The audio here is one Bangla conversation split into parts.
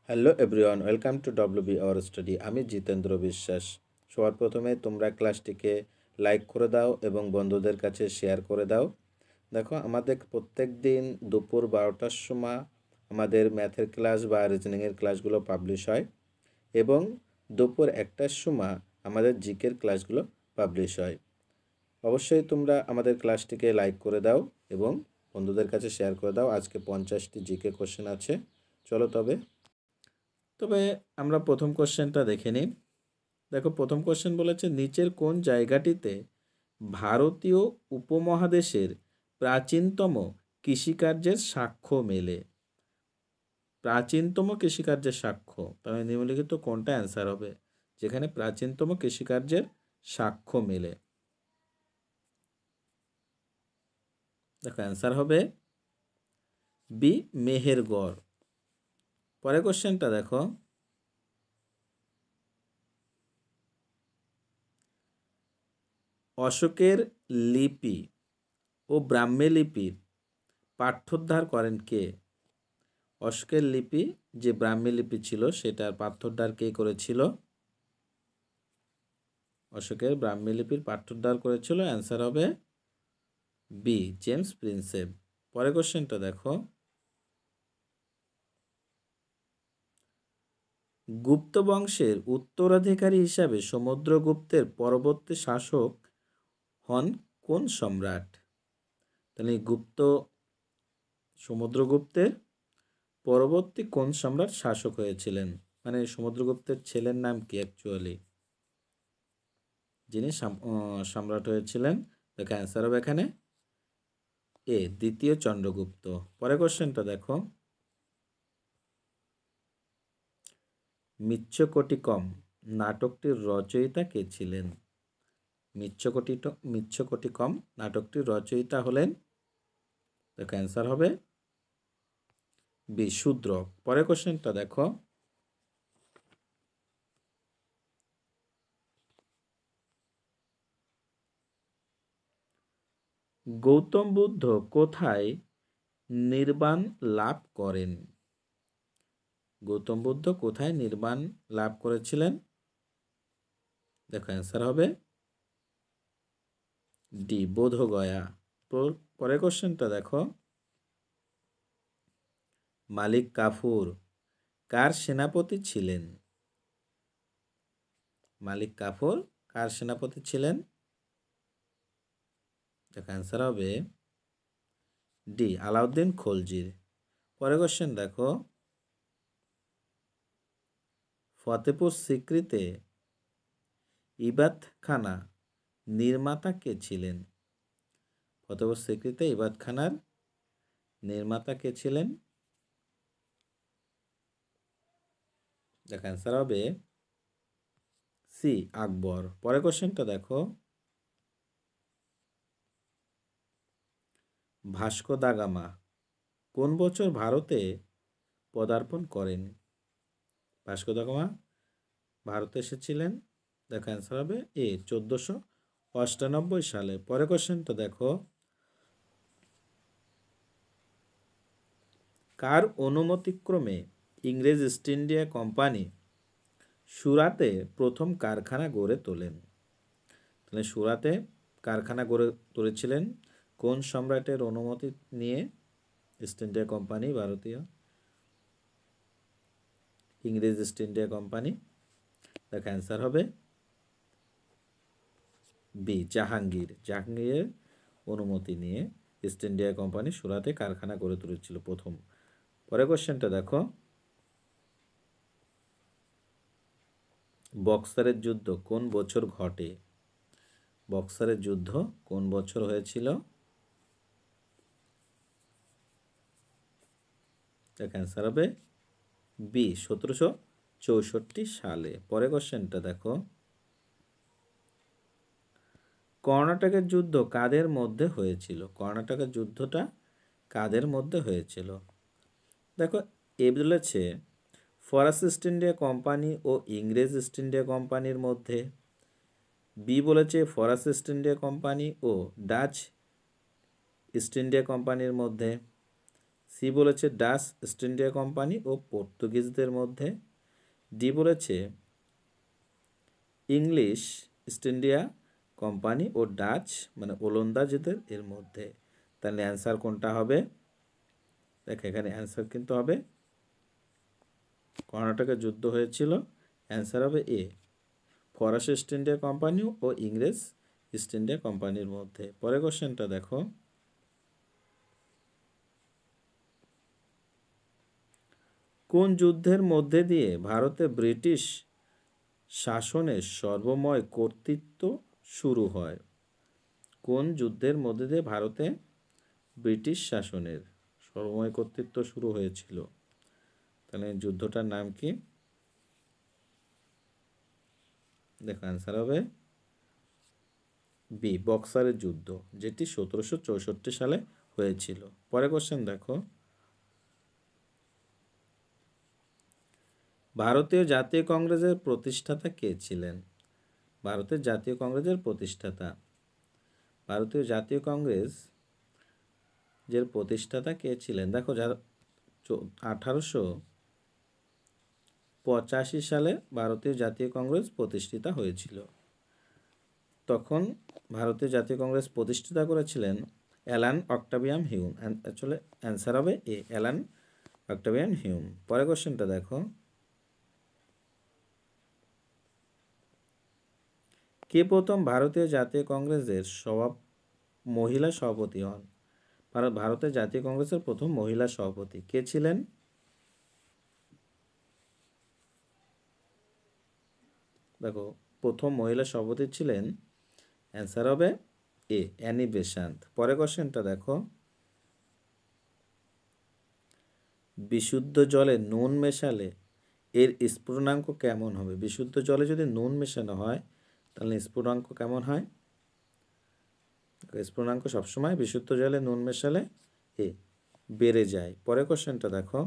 Hello everyone, welcome to WB our study. আমি জিতেন্দ্র বিশ্বাস। সবার প্রথমে তোমরা ক্লাসটিকে লাইক করে দাও এবং বন্ধুদের কাছে শেয়ার করে দাও। দেখো, আমাদের প্রত্যেক দিন দুপুর 12টার সময় আমাদের ম্যাথের ক্লাস বা রিজনিংয়ের ক্লাসগুলো পাবলিশ হয় এবং দুপুর 1টার সময় আমাদের জিকের ক্লাসগুলো পাবলিশ হয়। অবশ্যই তোমরা আমাদের ক্লাসটিকে লাইক করে দাও এবং বন্ধুদের কাছে শেয়ার করে দাও। আজকে 50টি জিকে কোশ্চেন আছে। চলো তবে আমরা প্রথম কোশ্চেনটা দেখে নিই। দেখো, প্রথম কোশ্চেন বলেছে নিচের কোন জায়গাটিতে ভারতীয় উপমহাদেশের প্রাচীনতম কৃষিকার্যের সাক্ষ্য মেলে। প্রাচীনতম কৃষিকার্যের সাক্ষ্য, তাহলে নিম্নলিখিত কোনটা অ্যান্সার হবে যেখানে প্রাচীনতম কৃষিকার্যের সাক্ষ্য মেলে? দেখো, অ্যান্সার হবে বি, মেহেরগড়। পরের কোশ্চেনটা দেখো, অশোকের লিপি ও ব্রাহ্মী লিপির পাঠ্যোদ্ধার করেন কে? অশোকের লিপি যে ব্রাহ্মী লিপি ছিল সেটার পাঠ্যোদ্ধার কে করেছিল? অশোকের ব্রাহ্মী লিপির পাঠ্যোদ্ধার করেছিল, অ্যান্সার হবে বি, জেমস প্রিন্সেপ। পরের কোশ্চেনটা দেখো, গুপ্ত বংশের উত্তরাধিকারী হিসাবে সমুদ্রগুপ্তের পরবর্তী শাসক হন কোন সম্রাট? তাহলে সমুদ্রগুপ্তের পরবর্তী কোন সম্রাট শাসক হয়েছিলেন? মানে সমুদ্রগুপ্তের ছেলের নাম কি অ্যাকচুয়ালি, যিনি সম্রাট হয়েছিলেন? দেখো, অ্যান্সার হবে এখানে এ, দ্বিতীয় চন্দ্রগুপ্ত। পরের কোশ্চেনটা দেখো, মিচ্ছকটিকম নাটকটির রচয়িতা কে ছিলেন? মিচ্ছকটিকম নাটকটির রচয়িতা হলেন, দেখো অ্যান্সার হবে বি, শূদ্রক। পরের কোশ্চেনটা দেখো, গৌতম বুদ্ধ কোথায় নির্বাণ লাভ করেন? গৌতম বুদ্ধ কোথায় নির্বাণ লাভ করেছিলেন? দেখো, অ্যান্সার হবে ডি, বোধগয়া। পরের কোশ্চেনটা দেখো, মালিক কাফুর কার সেনাপতি ছিলেন? মালিক কাফুর কার সেনাপতি ছিলেন? দেখো, অ্যান্সার হবে ডি, আলাউদ্দিন খলজির। পরের কোশ্চেন দেখো, ফতেপুর সিক্রিতে ইবাদখানা নির্মাতা কে ছিলেন? ফতেপুর সিক্রিতে ইবাদখানার নির্মাতা কে ছিলেন? দেখো, অ্যান্সার হবে সি, আকবর। পরের কোশ্চেনটা দেখো, ভাস্কো দা গামা কোন বছর ভারতে পদার্পণ করেন? ভাস্কো দা গামা ভারতে এসেছিলেন, দেখো অ্যান্সার হবে এ, 1498 সালে। পরের কোশ্চেনটা দেখো, কার অনুমতিক্রমে ইংরেজ ইস্ট ইন্ডিয়া কোম্পানি সুরাতে প্রথম কারখানা গড়ে তোলেন? তাহলে সুরাতে কারখানা গড়ে তুলেছিলেন কোন সম্রাটের অনুমতি নিয়ে? ইস্ট ইন্ডিয়া কোম্পানি, ভারতীয় ইংরেজ ইস্ট ইন্ডিয়া কোম্পানি। দেখো, অ্যান্সার হবে বি, জাহাঙ্গীর। জাহাঙ্গীরের অনুমতি নিয়ে ইস্ট ইন্ডিয়া কোম্পানি সুরাতে কারখানা গড়ে তুলেছিল প্রথম। পরের কোশ্চেনটা দেখো, বক্সারের যুদ্ধ কোন বছর ঘটে? বক্সারের যুদ্ধ কোন বছর হয়েছিল? দেখো, অ্যান্সার হবে বি, 1764 সালে। পরের কোশ্চেনটা দেখো, কর্ণাটকের যুদ্ধ কাদের মধ্যে হয়েছিল? কর্ণাটকের যুদ্ধটা কাদের মধ্যে হয়েছিল? দেখো, এ বলেছে ফরাসি ইস্ট ইন্ডিয়া কোম্পানি ও ইংরেজ ইস্ট ইন্ডিয়া কোম্পানির মধ্যে। বি বলেছে ফরাসি ইস্ট ইন্ডিয়া কোম্পানি ও ডাচ ইস্ট ইন্ডিয়া কোম্পানির মধ্যে। সি বলেছে ডাচ ইস্ট ইন্ডিয়া কোম্পানি ও পর্তুগিজদের মধ্যে। ডি বলেছে ইংলিশ ইস্ট ইন্ডিয়া কোম্পানি ও ডাচ মানে ওলন্দাজদের এর মধ্যে। তাহলে অ্যান্সার কোনটা হবে? দেখ এখানে অ্যান্সার কিন্তু হবে কর্ণাটকের যুদ্ধ হয়েছিল, অ্যান্সার হবে এ, ফরাসি ইস্ট ইন্ডিয়া কোম্পানি ও ইংরেজ ইস্ট ইন্ডিয়া কোম্পানির মধ্যে। পরের কোশ্চেনটা দেখো, কোন যুদ্ধের মধ্যে দিয়ে ভারতে ব্রিটিশ শাসনের সর্বময় কর্তৃত্ব শুরু হয়? কোন যুদ্ধের মধ্যে দিয়ে ভারতে ব্রিটিশ শাসনের সর্বময় কর্তৃত্ব শুরু হয়েছিল? তাহলে যুদ্ধটার নাম কি? দেখো অ্যান্সার হবে বি, বক্সারের যুদ্ধ, যেটি 1764 সালে হয়েছিল। পরের কোশ্চেন দেখো, ভারতীয় জাতীয় কংগ্রেসের প্রতিষ্ঠাতা কে ছিলেন? ভারতের জাতীয় কংগ্রেসের প্রতিষ্ঠাতা, ভারতীয় জাতীয় কংগ্রেস যে প্রতিষ্ঠাতা কে ছিলেন? দেখো 1885 সালে ভারতীয় জাতীয় কংগ্রেস প্রতিষ্ঠিত হয়েছিল। তখন ভারতীয় জাতীয় কংগ্রেস প্রতিষ্ঠাতা করেছিলেন Alan Octavian Hume. Actually answer হবে এ, অ্যালান অক্টাভিয়ান হিউম। পরের কোশ্চেনটা দেখো, কে প্রথম ভারতীয় জাতীয় কংগ্রেসের মহিলা সভাপতি হন? ভারতের জাতীয় কংগ্রেসের প্রথম মহিলা সভাপতি কে ছিলেন? দেখো প্রথম মহিলা সভাপতি ছিলেন, অ্যান্সার হবে এ, অ্যানি বেসান্ত। পরের কোশ্চেনটা দেখো, বিশুদ্ধ জলে নুন মেশালে এর স্ফুটনাঙ্ক কেমন হবে? বিশুদ্ধ জলে যদি নুন মেশানো হয় তাহলে স্ফুটনাঙ্ক কেমন হয়? স্ফুটনাঙ্ক সবসময় বিশুদ্ধ জলে নুন মেশালে এ বেড়ে যায়। পরের কোশ্চেনটা দেখো,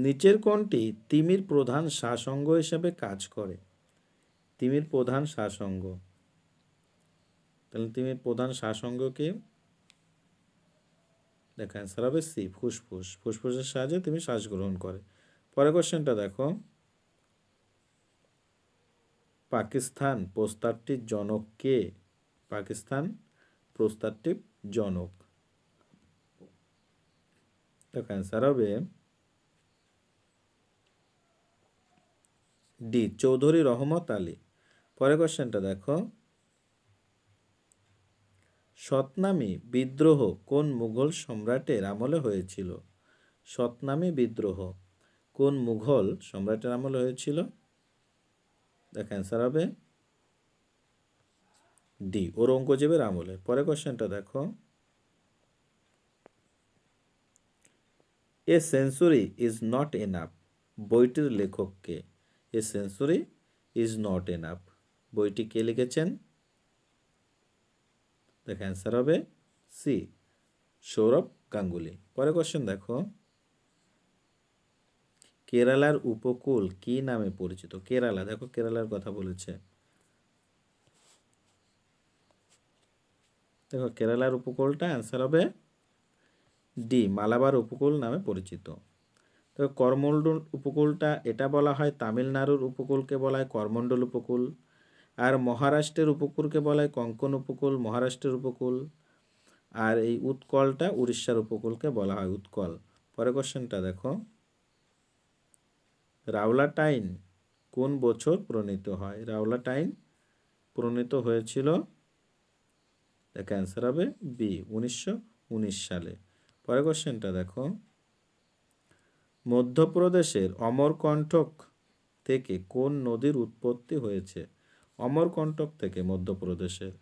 নিচের কোনটি তিমির প্রধান শাসঙ্গ হিসেবে কাজ করে? তিমির প্রধান শাসঙ্গ, তাহলে তিমির প্রধান শাসঙ্গ কি? দেখো অ্যান্সার হবে সি, ফুসফুস। ফুসফুসের সাহায্যে তিমি শ্বাস গ্রহণ করে। পরের কোশ্চেনটা দেখো, পাকিস্তান প্রস্তাবটির জনক কে? পাকিস্তান প্রস্তাবটির জনক, দেখো অ্যান্সার হবে ডি, চৌধুরী রহমত আলী। পরের কোশ্চেনটা দেখো, সতনামি বিদ্রোহ কোন মুঘল সম্রাটের আমলে হয়েছিল? সতনামি বিদ্রোহ কোন মুঘল সম্রাটের আমলে হয়েছিল? দেখো অ্যান্সার হবে ডি, ঔরঙ্গজেবের আমলে। পরের কোশ্চেনটা দেখো, A century is not enough বইটির লেখক কে? A century is not enough বইটি কে লিখেছেন? দেখো অ্যান্সার হবে সি, সৌরভ গাঙ্গুলি। পরের কোশ্চেন দেখো, কেরালার উপকূল কি নামে পরিচিত? কেরালা, দেখো কেরালার কথা বলেছে। দেখো কেরালার উপকূলটা অ্যান্সার হবে ডি, মালাবার উপকূল নামে পরিচিত। তো করমণ্ডল উপকূলটা এটা বলা হয়, তামিলনাড়ুর উপকূলকে বলা হয় করমণ্ডল উপকূল, আর মহারাষ্ট্রের উপকূলকে বলা হয় কঙ্কন উপকূল, মহারাষ্ট্রের উপকূল, আর এই উৎকলটা উড়িষ্যার উপকূলকে বলা হয় উৎকল। পরের কোশ্চেনটা দেখো, রাওলাট আইন কোন বছর প্রণীত হয়? রাওলাট আইন প্রণীত হয়েছিল, দেখো অ্যান্সার হবে বি, 1919 সালে। পরের কোশ্চেনটা দেখো, মধ্যপ্রদেশের অমরকণ্টক থেকে কোন নদীর উৎপত্তি হয়েছে? অমরকণ্টক থেকে মধ্যপ্রদেশের,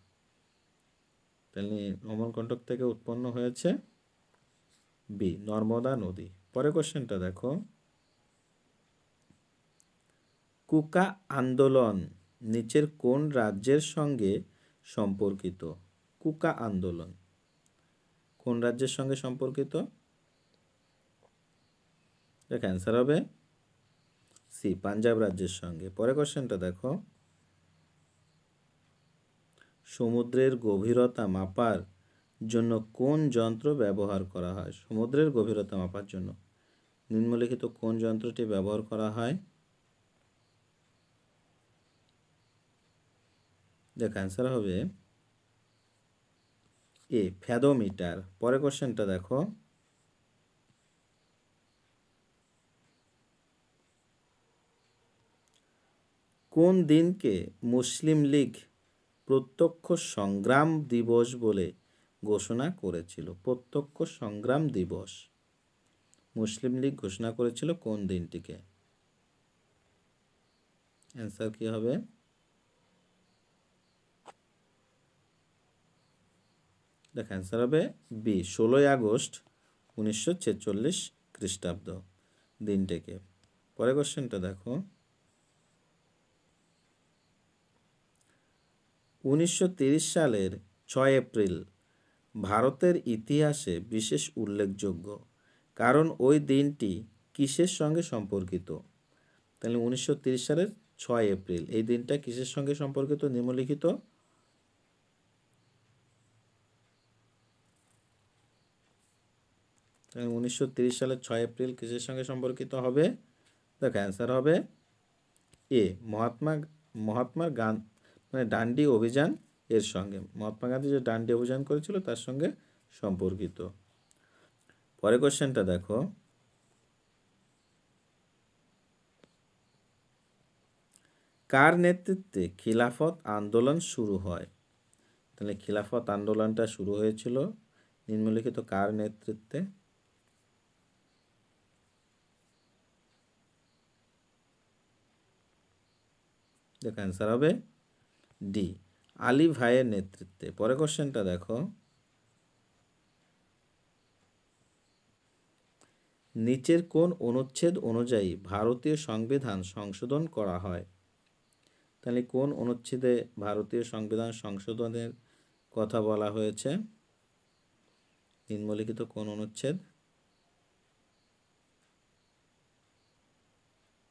তাহলে অমরকণ্টক থেকে উৎপন্ন হয়েছে বি, নর্মদা নদী। পরের কোশ্চেনটা দেখো, কুকা আন্দোলন নিচের কোন রাজ্যের সঙ্গে সম্পর্কিত? কুকা আন্দোলন কোন রাজ্যের সঙ্গে সম্পর্কিত? দেখ অ্যান্সার হবে সি, পাঞ্জাব রাজ্যের সঙ্গে। পরের কোশ্চেনটা দেখো, সমুদ্রের গভীরতা মাপার জন্য কোন যন্ত্র ব্যবহার করা হয়? সমুদ্রের গভীরতা মাপার জন্য নিম্নলিখিত কোন যন্ত্রটি ব্যবহার করা হয়? দেখ অ্যান্সার হবে এ ফ্যাদোমিটার। পরের কোশ্চেনটা দেখো, কোন দিনকে মুসলিম লীগ প্রত্যক্ষ সংগ্রাম দিবস বলে ঘোষণা করেছিল? প্রত্যক্ষ সংগ্রাম দিবস মুসলিম লীগ ঘোষণা করেছিল কোন দিনটিকে? অ্যান্সার কি হবে? দেখ অ্যান্সার হবে বি 16 আগস্ট 1946 খ্রিস্টাব্দ দিনটিকে। পরের কোশ্চেনটা দেখো, 1930 সালের 6 এপ্রিল ভারতের ইতিহাসে বিশেষ উল্লেখযোগ্য, কারণ ওই দিনটি কিসের সঙ্গে সম্পর্কিত? তাহলে 1930 সালের 6 এপ্রিল এই দিনটা কিসের সঙ্গে সম্পর্কিত? নিম্নলিখিত 1930 সালের 6 এপ্রিল কিসের সঙ্গে সম্পর্কিত হবে? দেখো অ্যান্সার হবে এ মহাত্মা গান্ধী মানে ডান্ডি অভিযান এর সঙ্গে, মহাত্মা গান্ধী যে ডান্ডি অভিযান করেছিল তার সঙ্গে সম্পর্কিত। পরের কোশ্চেনটা দেখো, কার নেতৃত্বে খিলাফত আন্দোলন শুরু হয়? তাহলে খিলাফত আন্দোলনটা শুরু হয়েছিল নিম্নলিখিত কার নেতৃত্বে? দেখো অ্যান্সার হবে ডি আলী ভাইয়ের নেতৃত্বে। পরের কোশ্চেনটা দেখো, নিচের কোন অনুচ্ছেদ অনুযায়ী ভারতীয় সংবিধান সংশোধন করা হয়? তাহলে কোন অনুচ্ছেদে ভারতীয় সংবিধান সংশোধনের কথা বলা হয়েছে? নিম্নলিখিত কোন অনুচ্ছেদ?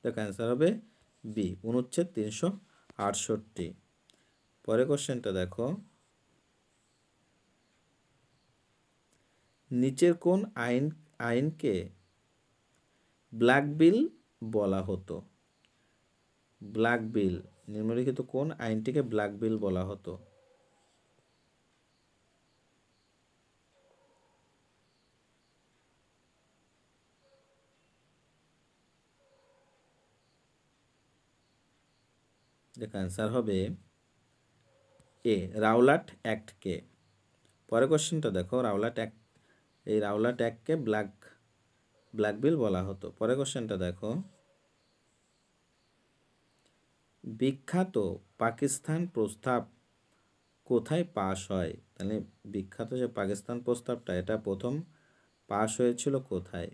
দেখো অ্যান্সার হবে বি অনুচ্ছেদ 368। পরের কোশ্চেনটা দেখো, নিচের কোন আইনকে ব্ল্যাক বিল বলা হতো? ব্ল্যাক বিল নিম্নলিখিত কোন আইনটিকে ব্ল্যাক বিল বলা হতো? দেখো অ্যান্সার হবে এ রাওলাট অ্যাক্টকে। পরের কোশ্চেনটা দেখো, রাওলাট অ্যাক্টকে ব্ল্যাক বিল বলা হতো। পরের কোশ্চেনটা দেখো, বিখ্যাত পাকিস্তান প্রস্তাব কোথায় পাশ হয়? তাহলে বিখ্যাত যে পাকিস্তান প্রস্তাবটা এটা প্রথম পাশ হয়েছিল কোথায়?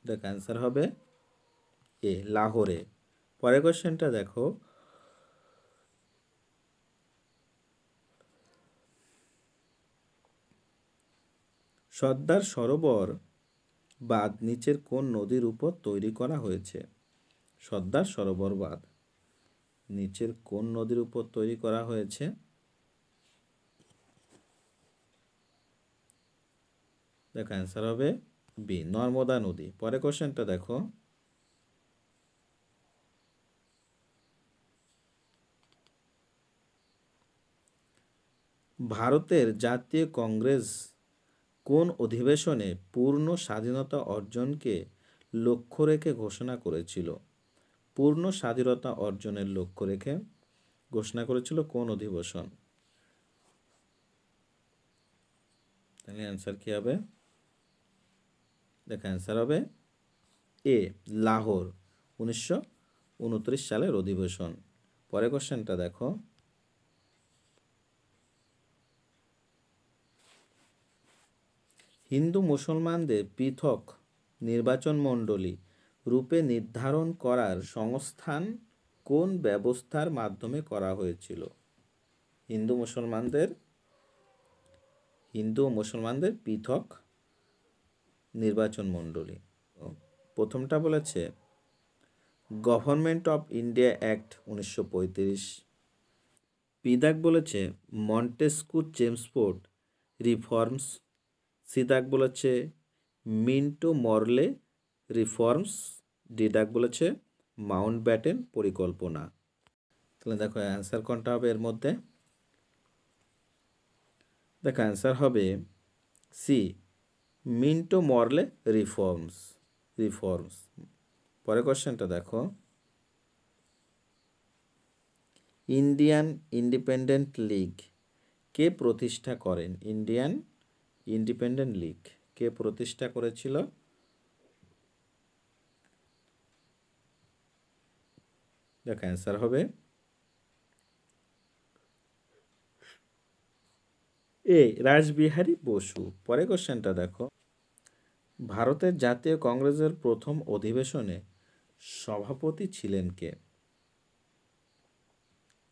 দেখ অ্যান্সার হবে এ লাহোরে। পরের কোশ্চেনটা দেখো, সর্দার সরোবর বাঁধ নিচের কোন নদীর উপর তৈরি করা হয়েছে? সর্দার সরোবর বাঁধ নিচের কোন নদীর উপর তৈরি করা হয়েছে? দেখো অ্যান্সার হবে বি নর্মদা নদী। পরের কোশ্চেনটা দেখো, ভারতের জাতীয় কংগ্রেস কোন অধিবেশনে পূর্ণ স্বাধীনতা অর্জনকে লক্ষ্য রেখে ঘোষণা করেছিল? পূর্ণ স্বাধীনতা অর্জনের লক্ষ্য রেখে ঘোষণা করেছিল কোন অধিবেশন? তাহলে অ্যান্সার কি হবে? দেখো অ্যান্সার হবে এ লাহোর 1929 সালের অধিবেশন। পরের কোশ্চেনটা দেখো, হিন্দু মুসলমানদের পৃথক নির্বাচন মণ্ডলী রূপে নির্ধারণ করার সংস্থান কোন ব্যবস্থার মাধ্যমে করা হয়েছিল? হিন্দু মুসলমানদের পৃথক নির্বাচন মণ্ডলী, প্রথমটা বলেছে government of India act 1935, P দাগ বলেছে মন্টেস্কু চেমসফোর্ড রিফর্মস। সি দাগ বলেছে মিন্টো মরলে রিফর্মস। ডি দাগ বলেছে মাউন্ট ব্যাটেন পরিকল্পনা। তাহলে দেখো অ্যান্সার কোনটা হবে এর মধ্যে? দেখো অ্যান্সার হবে সি মিন্টো মরলে রিফর্মস। পরের কোশ্চেনটা দেখো, ইন্ডিয়ান ইন্ডিপেন্ডেন্ট লীগ কে প্রতিষ্ঠা করেন? ইন্ডিয়ান ইন্ডিপেন্ডেন্ট লীগ কে প্রতিষ্ঠা করেছিল? দেখো অ্যান্সার হবে এ রাসবিহারী বসু। পরের কোশ্চেনটা দেখো, ভারতের জাতীয় কংগ্রেসের প্রথম অধিবেশনে সভাপতি ছিলেন কে?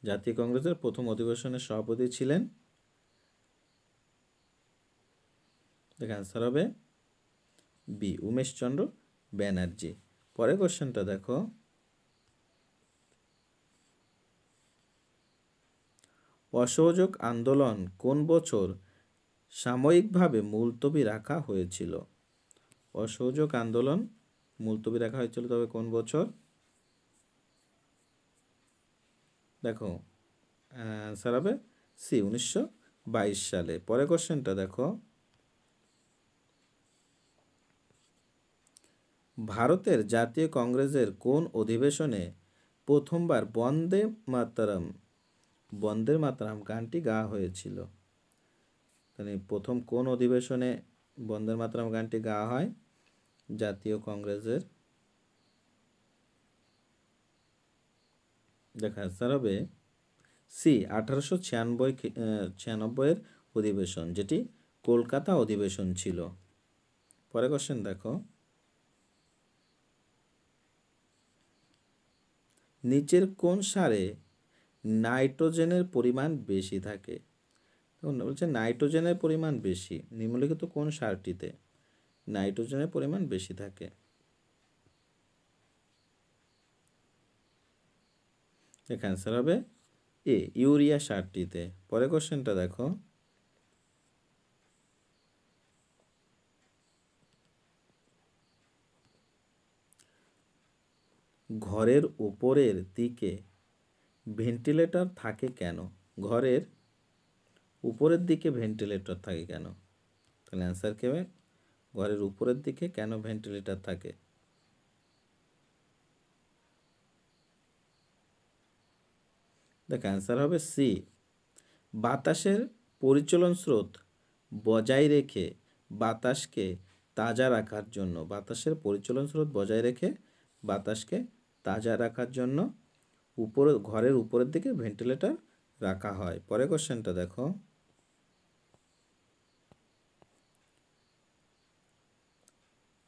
জাতীয় কংগ্রেসের প্রথম অধিবেশনের সভাপতি ছিলেন, দেখো অ্যান্সার হবে বি উমেশচন্দ্র ব্যানার্জি। পরের কোশ্চেনটা দেখো, অসহযোগ আন্দোলন কোন বছর সাময়িকভাবে মুলতবি রাখা হয়েছিল? অসহযোগ আন্দোলন মুলতবি রাখা হয়েছিল তবে কোন বছর? দেখো অ্যান্সার হবে সি 1922 সালে। পরের কোশ্চেনটা দেখো, ভারতের জাতীয় কংগ্রেসের কোন অধিবেশনে প্রথমবার বন্দে মাতরম গানটি গাওয়া হয়েছিল? মানে প্রথম কোন অধিবেশনে বন্দে মাতরম গানটি গাওয়া হয় জাতীয় কংগ্রেসের? দেখা অ্যান্সার হবে সি 1896 অধিবেশন, যেটি কলকাতা অধিবেশন ছিল। পরের কোশ্চেন দেখো, নিচের কোন সারে নাইট্রোজেনের পরিমাণ বেশি থাকে? বলছে নাইট্রোজেনের পরিমাণ বেশি নিম্নলিখিত কোন সারটিতে নাইট্রোজেনের পরিমাণ বেশি থাকে? এখানে অ্যান্সার হবে এ ইউরিয়া সারটিতে। পরের কোশ্চেনটা দেখো, ঘরের উপরের দিকে ভেন্টিলেটর থাকে কেন? ঘরের উপরের দিকে ভেন্টিলেটর থাকে কেন? তাহলে অ্যান্সার কি হবে? ঘরের উপরের দিকে কেন ভেন্টিলেটর থাকে? দেখ অ্যান্সার হবে সি বাতাসের পরিচলন স্রোত বজায় রেখে বাতাসকে তাজা রাখার জন্য। বাতাসের পরিচলন স্রোত বজায় রেখে বাতাসকে তাজা রাখার জন্য ঘরের উপরের দিকে ভেন্টিলেটর রাখা হয়। পরের কোশ্চেনটা দেখো,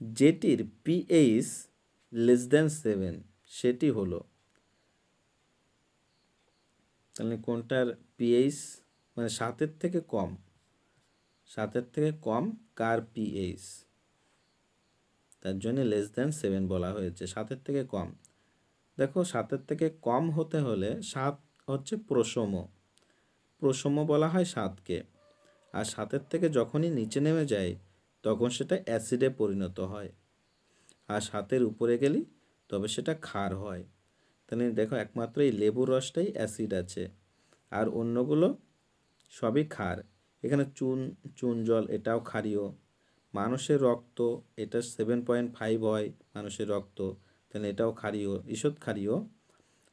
যেটির পিএইচ <7 সেটি হলো, তাহলে কোনটার পিএইচ মানে 7-এর থেকে কম? 7-এর থেকে কম কার পিএইচ? তার জন্য <7 বলা হয়েছে, 7-এর থেকে কম। দেখো 7-এর থেকে কম হতে হলে 7 হচ্ছে প্রশম বলা হয় 7কে। আর 7-এর থেকে যখনই নিচে নেমে যায় তখন সেটা অ্যাসিডে পরিণত হয়। আর 7-এর উপরে গেলে তবে সেটা ক্ষার হয়। তাহলে দেখো একমাত্র এই লেবুর রসটাই অ্যাসিড আছে, আর অন্যগুলো সবই ক্ষার। এখানে চুন জল এটাও ক্ষারীয়। মানুষের রক্ত এটা 7.5 হয় মানুষের রক্ত, তাহলে এটাও ক্ষারীয়, ঈষৎ ক্ষারীয়।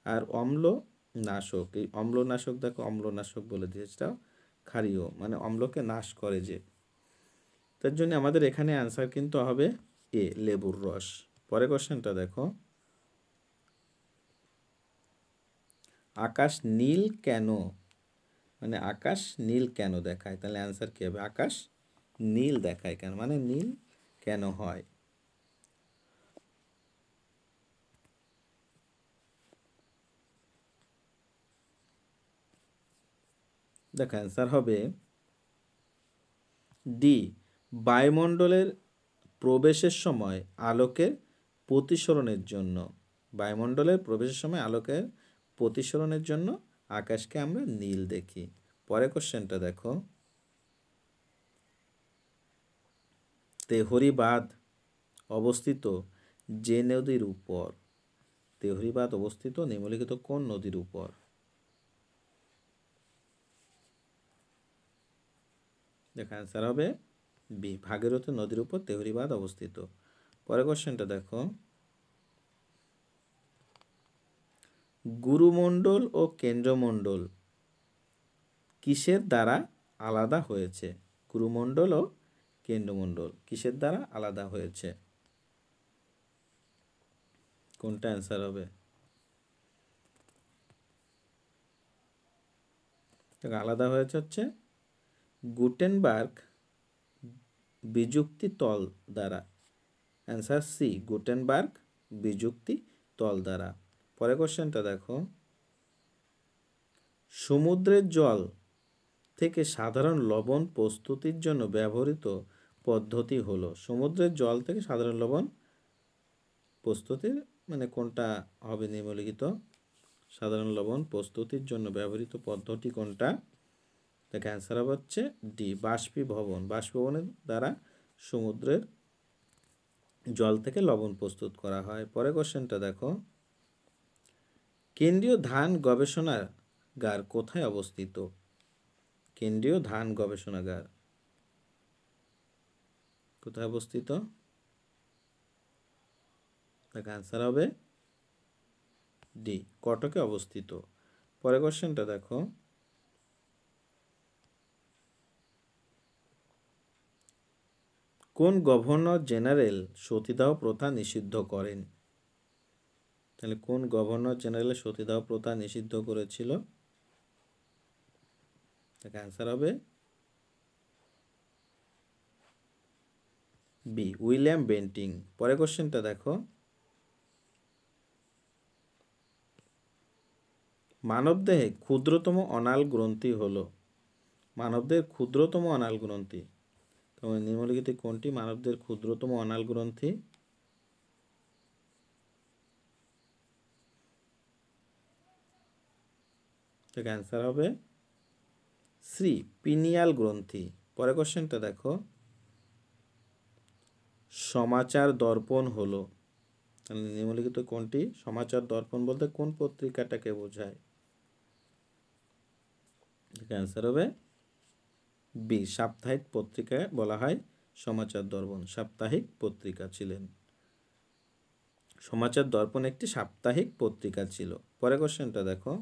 আর অম্লনাশক, এই অম্লনাশক দেখো অম্লনাশক বলে দিয়েছে, এটাও ক্ষারীয়, মানে অম্লকে নাশ করে যে। তার জন্য আমাদের এখানে অ্যান্সার কিন্তু হবে এ লেবুর রস। পরের কোশ্চেনটা দেখো, আকাশ নীল কেন? মানে আকাশ নীল কেন দেখায়? তাহলে অ্যান্সার কি হবে? আকাশ নীল দেখায় কেন, মানে নীল কেন হয়? দেখো অ্যান্সার হবে ডি বায়ুমণ্ডলের প্রবেশের সময় আলোকের প্রতিসরণের জন্য। বায়ুমণ্ডলের প্রবেশের সময় আলোকের প্রতিসরণের জন্য আকাশকে আমরা নীল দেখি। পরের কোশ্চেনটা দেখো, তেহরি বাঁধ অবস্থিত যে নদীর উপর? তেহরি বাঁধ অবস্থিত নিম্নলিখিত কোন নদীর উপর? দেখো অ্যান্সার হবে বি, ভাগীরথী নদীর উপর তেহরি বাঁধ অবস্থিত। পরের কোশ্চেনটা দেখো, গুরুমণ্ডল ও কেন্দ্রমণ্ডল কিসের দ্বারা আলাদা হয়েছে? গুরুমণ্ডল ও কেন্দ্রমণ্ডল কিসের দ্বারা আলাদা হয়েছে? কোনটা অ্যান্সার হবে? আলাদা হয়েছে হচ্ছে গুটেনবার্গ বিযুক্তি তল দ্বারা। অ্যান্সার সি, গুটেনবার্গ বিযুক্তি তল দ্বারা। পরের কোশ্চেনটা দেখো, সমুদ্রের জল থেকে সাধারণ লবণ প্রস্তুতির জন্য ব্যবহৃত পদ্ধতি হলো? সমুদ্রের জল থেকে সাধারণ লবণ প্রস্তুতির মানে কোনটা হবে নিম্নলিখিত? সাধারণ লবণ প্রস্তুতির জন্য ব্যবহৃত পদ্ধতি কোনটা? দেখো অ্যান্সার হবে হচ্ছে ডি, বাষ্পীভবন। বাষ্পীভবনের দ্বারা সমুদ্রের জল থেকে লবণ প্রস্তুত করা হয়। পরের কোশ্চেনটা দেখো, কেন্দ্রীয় ধান গবেষণাগার কোথায় অবস্থিত? কেন্দ্রীয় ধান গবেষণাগার কোথায় অবস্থিত? দেখো অ্যান্সার হবে ডি, কটকে অবস্থিত। পরের কোশ্চেনটা দেখো, কোন গভর্নর জেনারেল সতীদাহ প্রথা নিষিদ্ধ করেন? তাহলে কোন গভর্নর জেনারেল সতীদাহ প্রথা নিষিদ্ধ করেছিল? অ্যান্সার হবে বি, উইলিয়াম বেন্টিং। পরের কোশ্চেনটা দেখো, মানবদেহে ক্ষুদ্রতম অনাল গ্রন্থি হলো? মানবদেহের ক্ষুদ্রতম অনাল গ্রন্থি তোমার নিম্নলিখিত কোনটি মানবদেহের ক্ষুদ্রতম অনাল গ্রন্থি? অ্যান্সার হবে সি, পিনিয়াল গ্রন্থি। পরের কোশ্চেনটা দেখো, সমাচার দর্পণ হলো? নিম্নলিখিত কোনটি? সমাচার দর্পণ বলতে কোন পত্রিকাটাকে বোঝায়? অ্যান্সার হবে বি, সাপ্তাহিক পত্রিকায় বলা হয় সমাচার দর্পণ। সাপ্তাহিক পত্রিকা ছিলেন। সমাচার দর্পণ একটি সাপ্তাহিক পত্রিকা ছিল। পরের কোশ্চেনটা দেখো,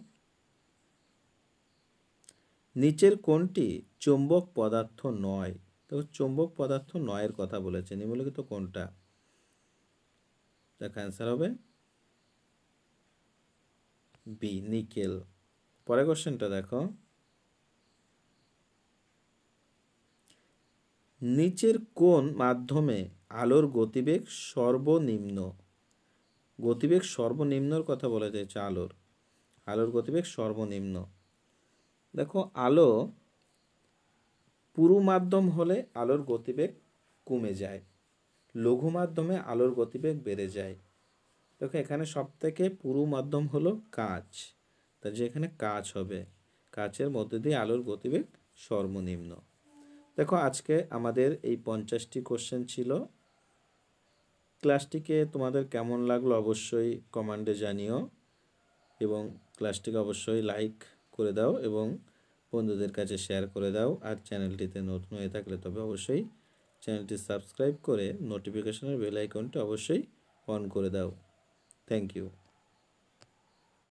নিচের কোনটি চৌম্বক পদার্থ নয়? তো চৌম্বক পদার্থ নয়ের কথা বলেছে, নিম্নলিখিত কোনটা? দেখো অ্যান্সার হবে বি, নিকেল। পরের কোশ্চেনটা দেখো, নিচের কোন মাধ্যমে আলোর গতিবেগ সর্বনিম্ন? গতিবেগ সর্বনিম্নর কথা বলা যাচ্ছে আলোর গতিবেগ সর্বনিম্ন। দেখো আলো পুরু মাধ্যম হলে আলোর গতিবেগ কমে যায়, লঘু মাধ্যমে আলোর গতিবেগ বেড়ে যায়। দেখো এখানে সব থেকে পুরু মাধ্যম হলো কাঁচ, তাই যেখানে কাঁচ হবে, কাঁচের মধ্যে দিয়ে আলোর গতিবেগ সর্বনিম্ন। দেখো আজকে আমাদের এই 50টি কোশ্চেন ছিল। ক্লাসটিকে তোমাদের কেমন লাগলো অবশ্যই কমেন্টে জানিও, এবং ক্লাসটিকে অবশ্যই লাইক করে দাও এবং বন্ধুদের কাছে শেয়ার করে দাও। আর চ্যানেলটিতে নতুন হয়ে থাকলে তবে অবশ্যই চ্যানেলটি সাবস্ক্রাইব করে নোটিফিকেশনের বেল আইকনটি অবশ্যই অন করে দাও। Thank you.